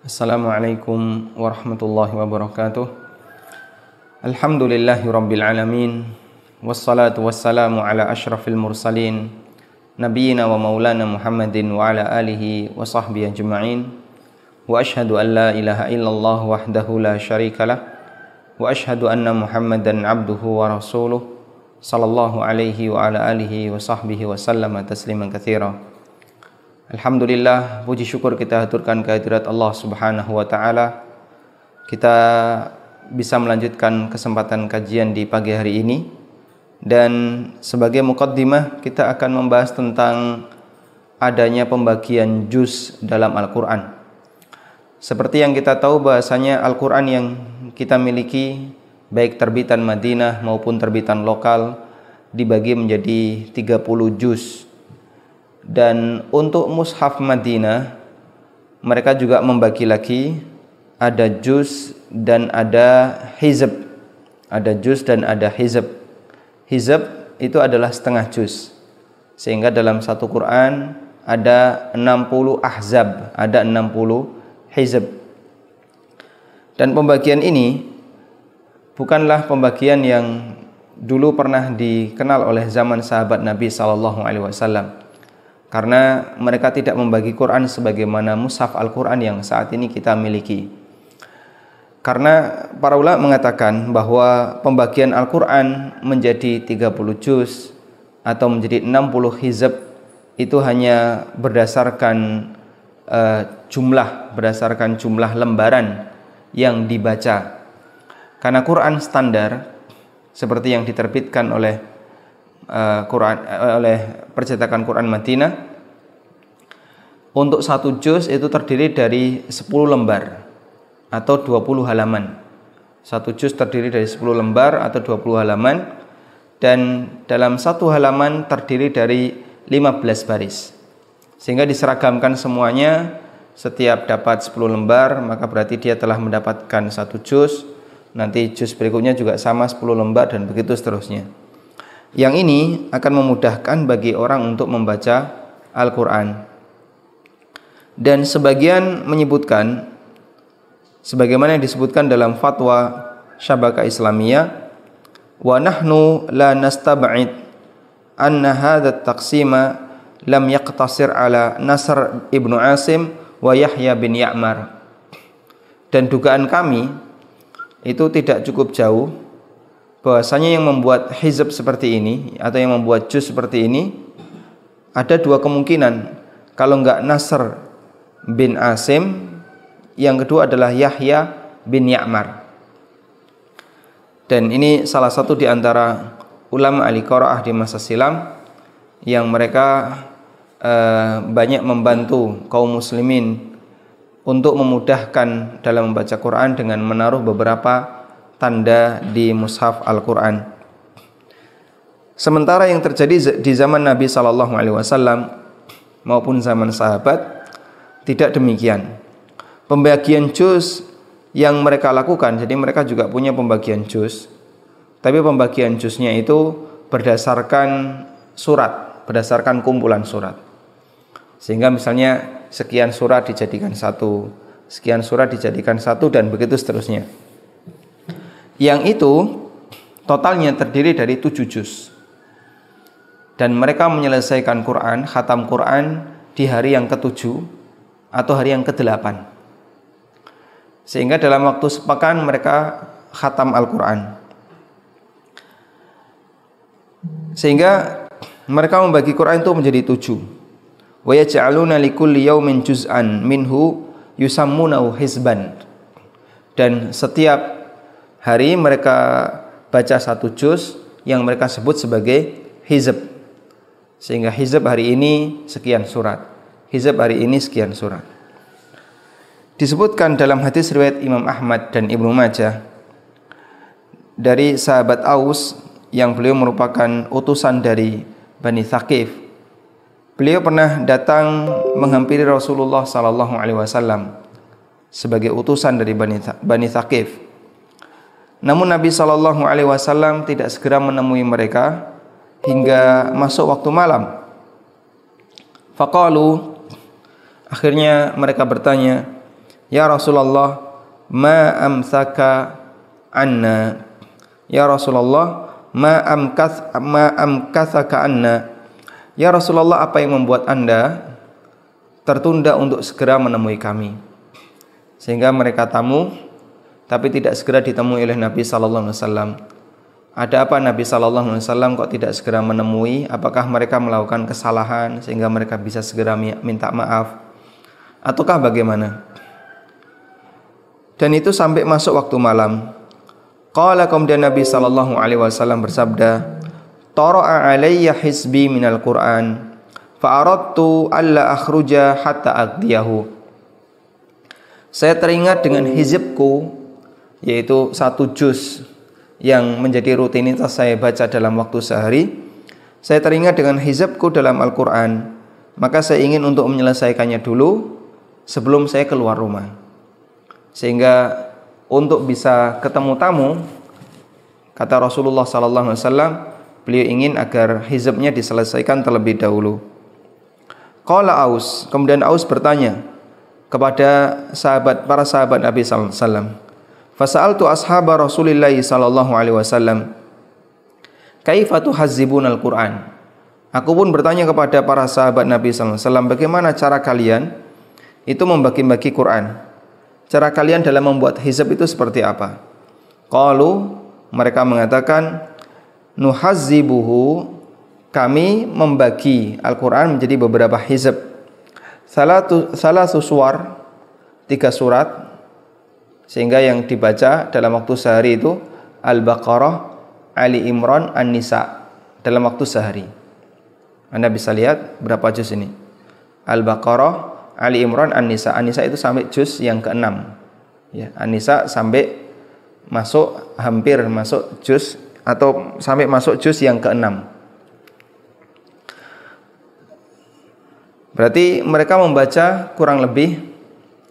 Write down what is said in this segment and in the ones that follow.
Assalamualaikum warahmatullahi wabarakatuh. Alhamdulillahi rabbil alamin. Wassalatu wassalamu ala ashrafil mursalin Nabiyyina wa maulana Muhammadin wa ala alihi wa sahbihi ajma'in. Wa ashhadu an la ilaha illallah wahdahu la syarikalah. Wa ashhadu anna Muhammadan abduhu wa rasuluh sallallahu alaihi wa ala alihi wa sahbihi wa sallama tasliman katsira. Alhamdulillah, puji syukur kita haturkan kehadirat Allah Subhanahu wa taala. Kita bisa melanjutkan kesempatan kajian di pagi hari ini, dan sebagai muqaddimah kita akan membahas tentang adanya pembagian juz dalam Al-Qur'an. Seperti yang kita tahu bahasanya Al-Qur'an yang kita miliki, baik terbitan Madinah maupun terbitan lokal, dibagi menjadi 30 juz. Dan untuk mushaf Madinah, mereka juga membagi lagi, ada juz dan ada hizb. Ada juz dan ada hizb. Hizb itu adalah setengah juz, sehingga dalam satu Quran ada 60 ahzab, ada 60 hizb. Dan pembagian ini bukanlah pembagian yang dulu pernah dikenal oleh zaman sahabat Nabi SAW, karena mereka tidak membagi Quran sebagaimana mushaf Al-Quran yang saat ini kita miliki. Karena para ulama mengatakan bahwa pembagian Al-Quran menjadi 30 juz atau menjadi 60 hizb itu hanya berdasarkan jumlah lembaran yang dibaca. Karena Quran standar seperti yang diterbitkan oleh oleh percetakan Quran Madinah, untuk satu juz itu terdiri dari 10 lembar atau 20 halaman. Satu juz terdiri dari 10 lembar atau 20 halaman, dan dalam satu halaman terdiri dari 15 baris. Sehingga diseragamkan semuanya, setiap dapat 10 lembar maka berarti dia telah mendapatkan satu juz. Nanti juz berikutnya juga sama 10 lembar dan begitu seterusnya. Yang ini akan memudahkan bagi orang untuk membaca Al-Quran. Dan sebagian menyebutkan, sebagaimana yang disebutkan dalam fatwa Syabaka Islamiyah, wa nahnu la nastab'id anna hadha taqsima lam yaqtasir ala Nasr ibnu Asim wa Yahya bin Ya'mar. Dan dugaan kami itu tidak cukup jauh, bahwasanya yang membuat hizb seperti ini atau yang membuat juz seperti ini ada dua kemungkinan. Kalau enggak Nasr bin Asim, yang kedua adalah Yahya bin Ya'mar. Dan ini salah satu di antara ulama ahli qiraah di masa silam yang mereka banyak membantu kaum muslimin untuk memudahkan dalam membaca Quran dengan menaruh beberapa tanda di mushaf Al-Quran. Sementara yang terjadi di zaman Nabi SAW maupun zaman sahabat tidak demikian. Pembagian juz yang mereka lakukan, jadi mereka juga punya pembagian juz, tapi pembagian juznya itu berdasarkan surat, berdasarkan kumpulan surat. Sehingga misalnya sekian surat dijadikan satu, sekian surat dijadikan satu, dan begitu seterusnya. Yang itu totalnya terdiri dari 7 juz. Dan mereka menyelesaikan Quran, khatam Quran di hari yang ke-7 atau hari yang ke-8. Sehingga dalam waktu sepekan mereka khatam Al-Quran. Sehingga mereka membagi Quran itu menjadi 7. Wa yaj'aluna likulli yaumin juz'an minhu yusammunahu hizban. Dan setiap hari mereka baca satu juz yang mereka sebut sebagai hizb. Sehingga hizb hari ini sekian surat, hizb hari ini sekian surat. Disebutkan dalam hadis riwayat Imam Ahmad dan Ibnu Majah dari sahabat Aus yang beliau merupakan utusan dari Bani Thaqif. Beliau pernah datang menghampiri Rasulullah SAW sebagai utusan dari Bani Thaqif. Namun Nabi SAW tidak segera menemui mereka hingga masuk waktu malam. Faqalu, akhirnya mereka bertanya, Ya Rasulullah, ma amsaka anna. Ya Rasulullah, ma amkasaka anna. Ya Rasulullah, apa yang membuat Anda tertunda untuk segera menemui kami? Sehingga mereka tamu tapi tidak segera ditemui oleh Nabi sallallahu alaihi wasallam. Ada apa Nabi sallallahu alaihi wasallam kok tidak segera menemui? Apakah mereka melakukan kesalahan sehingga mereka bisa segera minta maaf? Ataukah bagaimana? Dan itu sampai masuk waktu malam. Qala, kemudian Nabi sallallahu alaihi wasallam bersabda, "Tara'a alayya hizbi minal Qur'an, fa aradtu alla akhruja hatta aqdiyahu." Saya teringat dengan hizibku, yaitu 1 juz yang menjadi rutinitas saya baca dalam waktu sehari. Saya teringat dengan hizibku dalam Al-Quran, maka saya ingin untuk menyelesaikannya dulu sebelum saya keluar rumah. Sehingga untuk bisa ketemu tamu, kata Rasulullah SAW, beliau ingin agar hizibnya diselesaikan terlebih dahulu. Qala Aus, kemudian Aus bertanya kepada para sahabat Nabi sallallahu alaihi wasallam, fasa'altu ashaba Rasulillah sallallahu alaihi wasallam, kaifa tuhazzibunal Qur'an? Aku pun bertanya kepada para sahabat Nabi sallallahu alaihi wasallam, bagaimana cara kalian itu membagi-bagi Quran? Cara kalian dalam membuat hizab itu seperti apa? Qalu, mereka mengatakan, nuhazzibuhu, kami membagi Al-Quran menjadi beberapa hizab. Salah suwar, 3 surat, sehingga yang dibaca dalam waktu sehari itu Al-Baqarah, Ali Imran, An-Nisa dalam waktu sehari. Anda bisa lihat berapa juz ini. Al-Baqarah, Ali Imran, An-Nisa. An-Nisa itu sampai juz yang ke-6. Ya, An-Nisa sampai hampir masuk juz atau sampai masuk juz yang ke-6. Berarti mereka membaca kurang lebih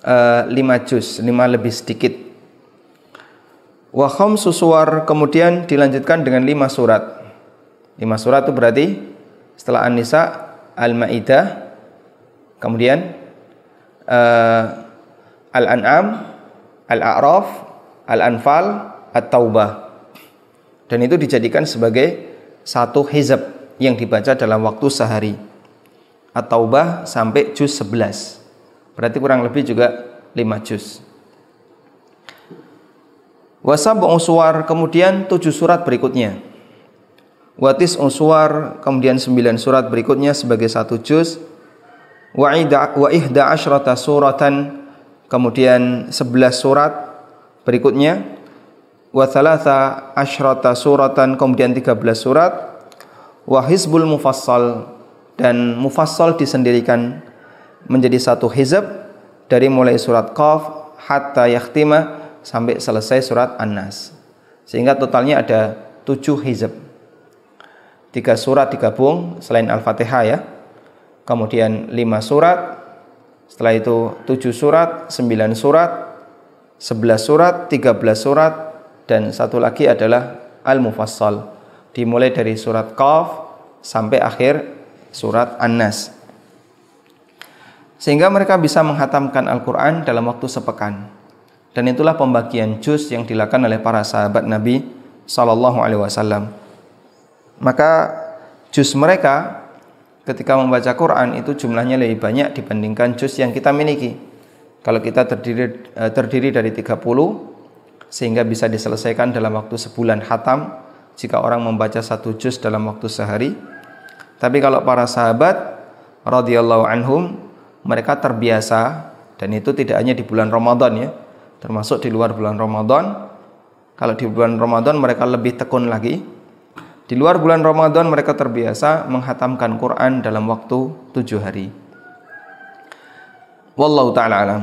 5 juz, 5 lebih sedikit. Wa khamsu suwar, kemudian dilanjutkan dengan 5 surat. 5 surat itu berarti setelah An-Nisa, Al-Maidah, kemudian Al-An'am, Al-A'raf, Al-Anfal, At-Taubah. Dan itu dijadikan sebagai 1 hizab yang dibaca dalam waktu sehari. At-Taubah sampai juz 11. Berarti kurang lebih juga 5 juz. Wa sab'u suwar, kemudian 7 surat berikutnya. Wa tis'u suwar, kemudian 9 surat berikutnya sebagai 1 juz. Wa ihda asyrata suratan, kemudian 11 surat berikutnya. Wa thalatha asyrata suratan, kemudian 13 surat. Wa hizbul mufassal, dan mufassal disendirikan menjadi 1 hizab dari mulai surat Qaf hatta yakhtima sampai selesai surat An-Nas. Sehingga totalnya ada 7 hizab. 3 surat digabung selain Al-Fatihah ya. Kemudian 5 surat, setelah itu 7 surat, 9 surat, 11 surat, 13 surat, dan 1 lagi adalah Al-Mufassal, dimulai dari surat Qaf sampai akhir surat An-Nas. Sehingga mereka bisa menghatamkan Al-Quran dalam waktu sepekan. Dan itulah pembagian juz yang dilakukan oleh para sahabat Nabi sallallahu alaihi wasallam. Maka juz mereka ketika membaca Quran itu jumlahnya lebih banyak dibandingkan juz yang kita miliki. Kalau kita terdiri dari 30, sehingga bisa diselesaikan dalam waktu sebulan khatam jika orang membaca 1 juz dalam waktu sehari. Tapi kalau para sahabat radhiyallahu anhum, mereka terbiasa, dan itu tidak hanya di bulan Ramadan ya, termasuk di luar bulan Ramadan. Kalau di bulan Ramadan mereka lebih tekun lagi. Di luar bulan Ramadan mereka terbiasa menghatamkan Quran dalam waktu 7 hari. Wallahu ta'ala alam.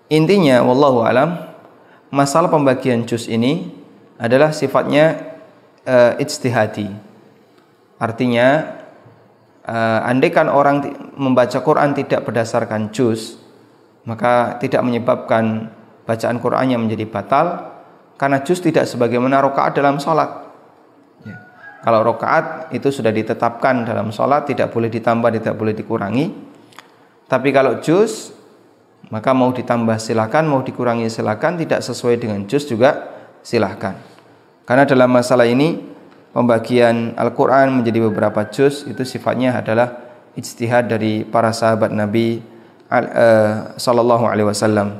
Intinya wallahu alam, masalah pembagian juz ini adalah sifatnya ijtihadi. Artinya andaikan orang membaca Quran tidak berdasarkan juz, maka tidak menyebabkan bacaan Qurannya menjadi batal, karena juz tidak sebagaimana rakaat dalam sholat. Kalau rakaat itu sudah ditetapkan dalam sholat, tidak boleh ditambah, tidak boleh dikurangi. Tapi kalau juz, Maka mau ditambah silakan, mau dikurangi silakan, tidak sesuai dengan juz juga silakan. Karena dalam masalah ini pembagian Al-Quran menjadi beberapa juz itu sifatnya adalah ijtihad dari para sahabat Nabi sallallahu alaihi wasallam.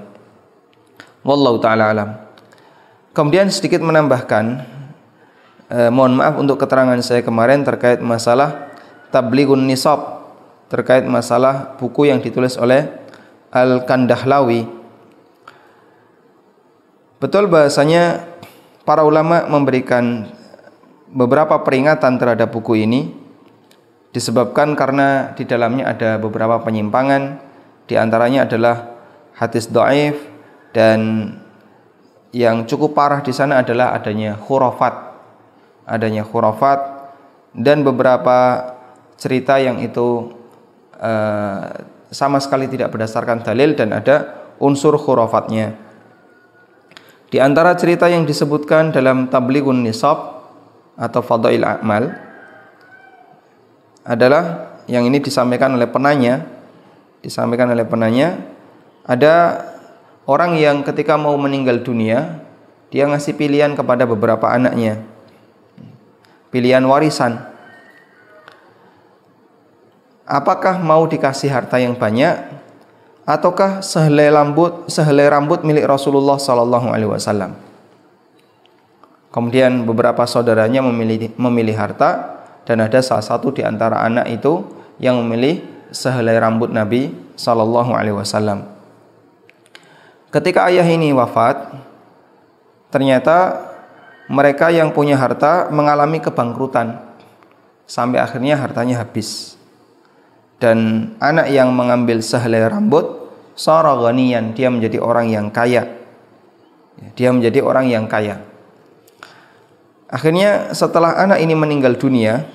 Wallahu taala alam. Kemudian sedikit menambahkan, mohon maaf untuk keterangan saya kemarin terkait masalah tablighun nisab, terkait masalah buku yang ditulis oleh Al-Kandahlawi. Betul bahasanya para ulama memberikan beberapa peringatan terhadap buku ini disebabkan karena di dalamnya ada beberapa penyimpangan, di antaranya adalah hadis dhaif, dan yang cukup parah di sana adalah adanya khurafat dan beberapa cerita yang itu sama sekali tidak berdasarkan dalil dan ada unsur khurafatnya. Di antara cerita yang disebutkan dalam Tablighun Nisab atau Fadail A'mal adalah yang ini disampaikan oleh penanya, ada orang yang ketika mau meninggal dunia, dia ngasih pilihan kepada beberapa anaknya, pilihan warisan. Apakah mau dikasih harta yang banyak, ataukah sehelai rambut milik Rasulullah sallallahu alaihi wasallam? Kemudian beberapa saudaranya memilih harta, dan ada salah satu di antara anak itu yang memilih sehelai rambut Nabi sallallahu alaihi wasallam. Ketika ayah ini wafat, ternyata mereka yang punya harta mengalami kebangkrutan sampai akhirnya hartanya habis. Dan anak yang mengambil sehelai rambut sara ghaniyan, dia menjadi orang yang kaya. Akhirnya setelah anak ini meninggal dunia,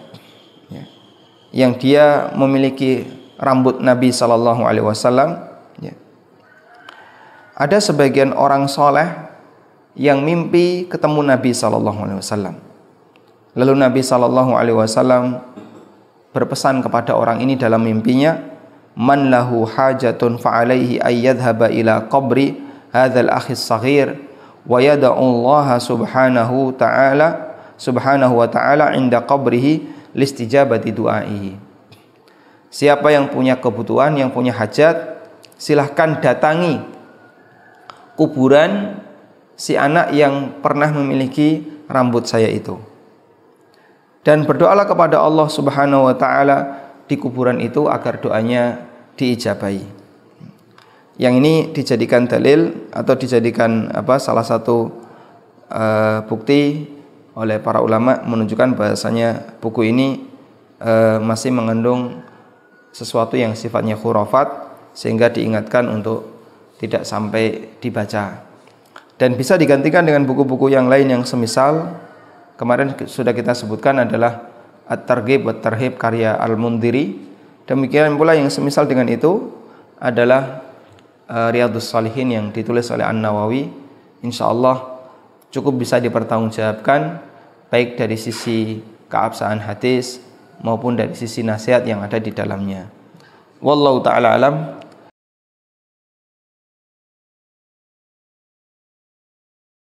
yang dia memiliki rambut Nabi sallallahu alaihi wasallam, ada sebagian orang soleh yang mimpi ketemu Nabi sallallahu alaihi wasallam. Lalu Nabi sallallahu alaihi wasallam berpesan kepada orang ini dalam mimpinya, man lahu hajatun fa alaihi ay yadhhaba ila qabri hadzal akhis saghir wa yad'u Allah subhanahu wa ta'ala inda qabrihi listijabati du'aihi. Siapa yang punya kebutuhan, yang punya hajat, silahkan datangi kuburan si anak yang pernah memiliki rambut saya itu, dan berdoalah kepada Allah subhanahu wa ta'ala di kuburan itu agar doanya diijabahi. Yang ini dijadikan dalil atau dijadikan salah satu bukti oleh para ulama menunjukkan bahasanya buku ini masih mengandung sesuatu yang sifatnya khurafat, sehingga diingatkan untuk tidak sampai dibaca. Dan bisa digantikan dengan buku-buku yang lain yang semisal kemarin sudah kita sebutkan adalah At-Targhib wa Tarhib karya Al-Mundhiri. Demikian pula yang semisal dengan itu adalah Riyadhus Shalihin yang ditulis oleh An-Nawawi. Insyaallah cukup bisa dipertanggungjawabkan baik dari sisi keabsahan hadis maupun dari sisi nasihat yang ada di dalamnya. Wallahu taala alam.